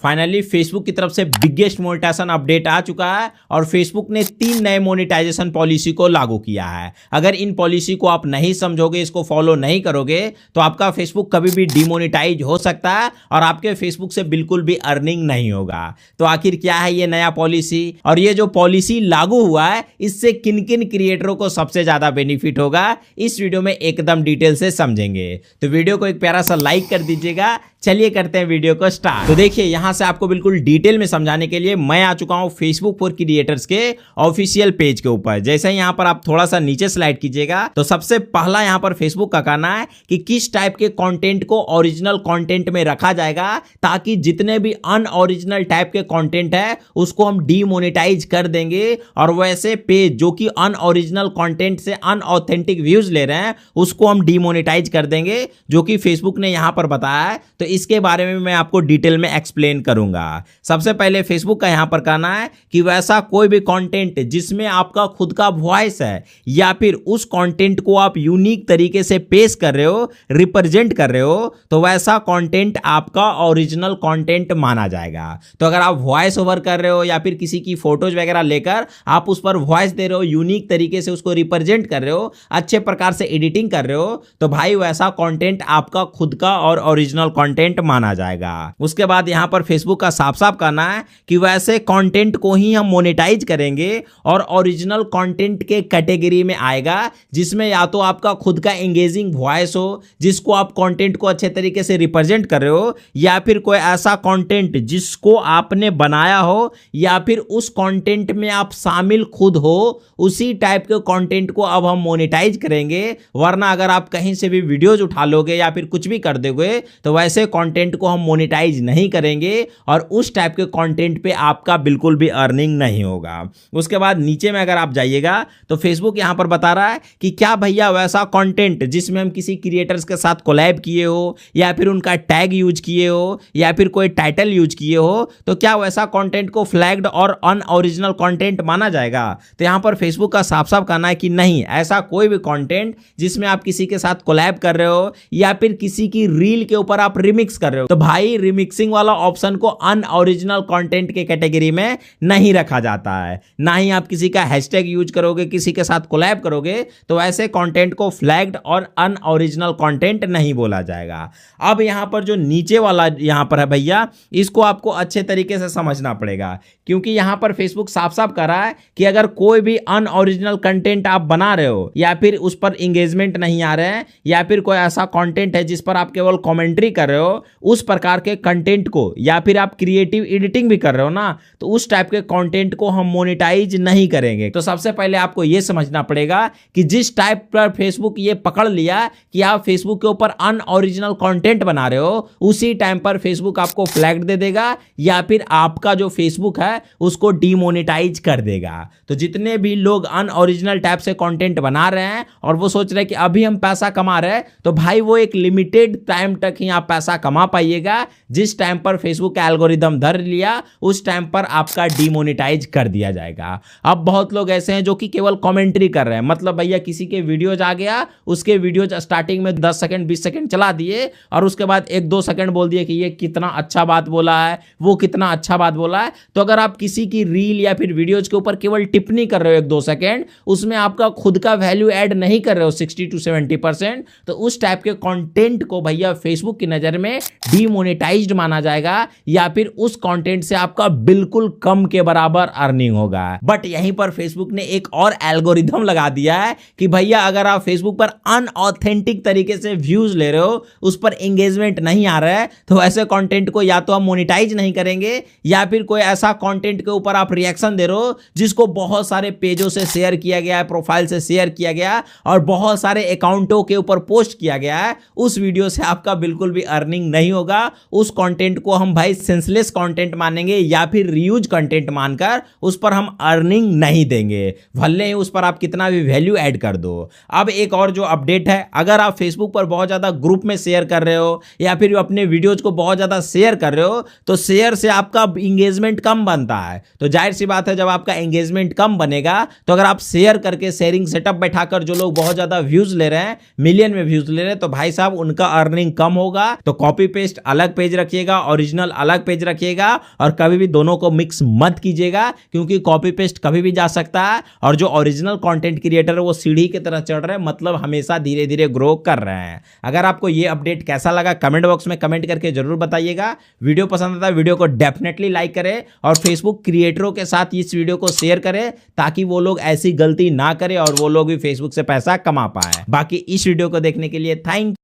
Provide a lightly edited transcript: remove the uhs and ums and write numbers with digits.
Finally Facebook की तरफ से बिगेस्ट मोनेटाइजेशन अपडेट आ चुका है और फेसबुक ने 3 नए मोनेटाइजेशन पॉलिसी को लागू किया है। अगर इन पॉलिसी को आप नहीं समझोगे, इसको फॉलो नहीं करोगे तो आपका फेसबुक कभी भी डिमोनेटाइज हो सकता है और आपके फेसबुक से बिल्कुल भी अर्निंग नहीं होगा। तो आखिर क्या है ये नया पॉलिसी और ये जो पॉलिसी लागू हुआ है इससे किन किन क्रिएटरों को सबसे ज्यादा बेनिफिट होगा, इस वीडियो में एकदम डिटेल से समझेंगे। तो वीडियो को एक प्यारा सा लाइक कर दीजिएगा। चलिए करते हैं वीडियो को स्टार्ट। तो देखिए यहां से आपको बिल्कुल डिटेल में समझाने के लिए मैं आ चुका हूं फेसबुक फॉर क्रिएटर्स के ऑफिशियल पेज के ऊपर। जैसे यहां पर आप थोड़ा सा नीचे स्लाइड कीजिएगा तो सबसे पहला यहां पर फेसबुक का कहना है कि किस टाइप के कंटेंट को ओरिजिनल कंटेंट में रखा जाएगा ताकि जितने भी अनओरिजिनल टाइप के कंटेंट है उसको हम डीमोनेटाइज कर देंगे और वैसे पेज जो कि अनओरिजिनल कंटेंट से अनऑथेंटिक व्यूज ले रहे हैं उसको हम डीमोनेटाइज कर देंगे, जो कि फेसबुक ने यहां पर बताया है। तो इसके बारे में मैं आपको डिटेल में एक्सप्लेन करूंगा। सबसे पहले फेसबुक का यहां पर कहना है कि वैसा कोई भी कंटेंट जिसमें आपका खुद का वॉइस है या फिर उस कंटेंट को आप यूनिक तरीके से पेश कर रहे हो, रिप्रेजेंट कर रहे हो, तो वैसा कंटेंट आपका ओरिजिनल कंटेंट माना जाएगा। तो अगर आप वॉइस ओवर कर रहे हो या फिर किसी की फोटोज वगैरह लेकर आप उस पर वॉइस दे रहे हो, यूनिक तरीके से उसको रिप्रेजेंट कर रहे हो, अच्छे प्रकार से एडिटिंग कर रहे हो, तो भाई वैसा कंटेंट आपका खुद का और ओरिजिनल कंटेंट माना जाएगा। उसके बाद यहां पर फेसबुक का साफ साफ कहना है कि वैसे कंटेंट को ही हम मोनेटाइज करेंगे और ओरिजिनल कंटेंट के कैटेगरी में आएगा जिसमें या तो आपका खुद का एंगेजिंग वॉइस हो जिसको आप कंटेंट को अच्छे तरीके से रिप्रेजेंट कर रहे हो, या फिर कोई ऐसा कंटेंट जिसको आपने बनाया हो या फिर उस कंटेंट में आप शामिल खुद हो, उसी टाइप के कंटेंट को अब हम मोनेटाइज करेंगे। वरना अगर आप कहीं से भी वीडियोज उठा लोगे या फिर कुछ भी कर दोगे तो वैसे कंटेंट को हम मोनेटाइज नहीं करेंगे और उस टाइप के कंटेंट पे आपका बिल्कुल भी अर्निंग नहीं होगा। उसके बाद नीचे में अगर आप जाइएगा तो फेसबुक यहां पर बता रहा है कि क्या भैया वैसा कंटेंट जिसमें हम किसी क्रिएटर्स के साथ कोलैब किए हो या फिर उनका टैग यूज किए हो या फिर कोई टाइटल यूज किए हो, तो क्या वैसा कंटेंट को फ्लैग्ड और अनओरिजिनल कंटेंट माना जाएगा? तो यहां पर फेसबुक का साफ साफ कहना है कि नहीं, ऐसा कोई भी कंटेंट जिसमें आप किसी के साथ कोलैब कर रहे हो या फिर किसी की रील के ऊपर आप रिमिक्स कर रहे हो, तो भाई रिमिक्सिंग वाला ऑप्शन को अनओरिजिनल कंटेंट के कैटेगरी में नहीं रखा जाता है। ना ही आप किसी का हैशटैग यूज करोगे, किसी के साथ कोलैब करोगे तो ऐसे कंटेंट को फ्लैग्ड और अनओरिजिनल कंटेंट नहीं बोला जाएगा। अब यहां पर जो नीचे वाला यहां पर है भैया, इसको आपको अच्छे तरीके से समझना पड़ेगा क्योंकि यहां पर फेसबुक साफ साफ कर रहा है कि अगर कोई भी अनओरिजिनल कंटेंट आप बना रहे हो या फिर उस पर इंगेजमेंट नहीं आ रहे हैं या फिर कोई ऐसा कंटेंट है जिस पर आप केवल कमेंट्री कर रहे हो, उस प्रकार के कंटेंट को, या फिर आप क्रिएटिव एडिटिंग भी कर रहे हो ना, तो उस टाइप के कंटेंट को हम मोनेटाइज नहीं करेंगे। तो सबसे पहले आपको यह समझना पड़ेगा कि जिस टाइप पर फेसबुक ये पकड़ लिया कि आप फेसबुक के ऊपर अनओरिजिनल कंटेंट बना रहे हो, उसी टाइम पर फेसबुक आपको फ्लैग दे देगा या फिर आपका जो फेसबुक है उसको डीमोनेटाइज कर देगा। तो जितने भी लोग अनओरिजिनल टाइप से कंटेंट बना रहे हैं और वो सोच रहे हैं कि अभी हम पैसा कमा रहे हैं, तो भाई वो एक लिमिटेड टाइम तक ही आप पैसा कमा पाइएगा। जिस टाइम पर फेसबुक का एल्गोरिदम धर लिया उस टाइम पर आपका डीमोनेटाइज कर दिया जाएगा। अब बहुत लोग ऐसे हैं जो कि केवल कमेंट्री कर रहे हैं, मतलब भैया किसी के वीडियोज आ गया, उसके वीडियोज स्टार्टिंग में 10 सेकंड 20 सेकंड चला दिए और उसके बाद 1-2 सेकंड बोल दिए कि ये कितना अच्छा बात बोला है, वो कितना अच्छा बात बोला है। तो अगर आप किसी की रील या फिर वीडियोज के ऊपर केवल टिप्पणी कर रहे हो 1-2 सेकंड, उसमें आपका खुद का वैल्यू ऐड नहीं कर रहे हो 60 to 70%, तो उस टाइप के कंटेंट को भैया फेसबुक की नजर में डीमोनेटाइज्ड माना जाएगा या फिर उस कंटेंट से आपका बिल्कुल कम के बराबर अर्निंग होगा। बट यहीं पर फेसबुक ने एक और एल्गोरिदम लगा दिया है कि भैया अगर आप फेसबुक पर अनऑथेंटिक तरीके से व्यूज ले रहे हो, उस पर एंगेजमेंट नहीं आ रहा है, तो ऐसे कंटेंट को या तो हम मोनेटाइज नहीं करेंगे या फिर कोई ऐसा कंटेंट के ऊपर आप रिएक्शन दे रहे हो जिसको बहुत सारे पेजों से शेयर किया गया है, प्रोफाइल से शेयर किया गया और बहुत सारे अकाउंटों के ऊपर पोस्ट किया गया है, उस वीडियो से आपका बिल्कुल भी अर्निंग नहीं होगा। उस कंटेंट को हम भाई सेंसलेस कंटेंट मानेंगे या फिर रीयूज कंटेंट मानकर उस पर हम अर्निंग नहीं देंगे, भले ही उस पर आप कितना भी वैल्यू ऐड कर दो। अब एक और जो अपडेट है, अगर आप फेसबुक पर बहुत ज्यादा ग्रुप में शेयर कर रहे हो या फिर अपने वीडियोज को बहुत ज्यादा शेयर कर रहे हो, तो शेयर से आपका इंगेजमेंट कम बनता है। तो जाहिर सी बात है जब आपका एंगेजमेंट कम बनेगा तो अगर आप शेयर करके शेयरिंग सेटअप बैठाकर जो लोग बहुत ज्यादा व्यूज ले रहे हैं, मिलियन में व्यूज ले रहे हैं, तो भाई साहब उनका अर्निंग कम होगा। तो कॉपी पेस्ट अलग पेज रखिएगा, ओरिजिनल अलग पेज रखिएगा, और कभी भी दोनों को मिक्स मत कीजिएगा, क्योंकि कॉपी पेस्ट कभी भी जा सकता है और जो ओरिजिनल कंटेंट क्रिएटर है वो सीढ़ी की तरह चढ़ रहे हैं, मतलब हमेशा धीरे धीरे ग्रो कर रहे हैं। अगर आपको ये अपडेट कैसा लगा कमेंट बॉक्स में कमेंट करके जरूर बताइएगा। वीडियो पसंद आता है वीडियो को डेफिनेटली लाइक करें और फेसबुक क्रिएटरों के साथ इस वीडियो को शेयर करें ताकि वो लोग ऐसी गलती ना करें और वो लोग भी फेसबुक से पैसा कमा पाए। बाकी इस वीडियो को देखने के लिए थैंक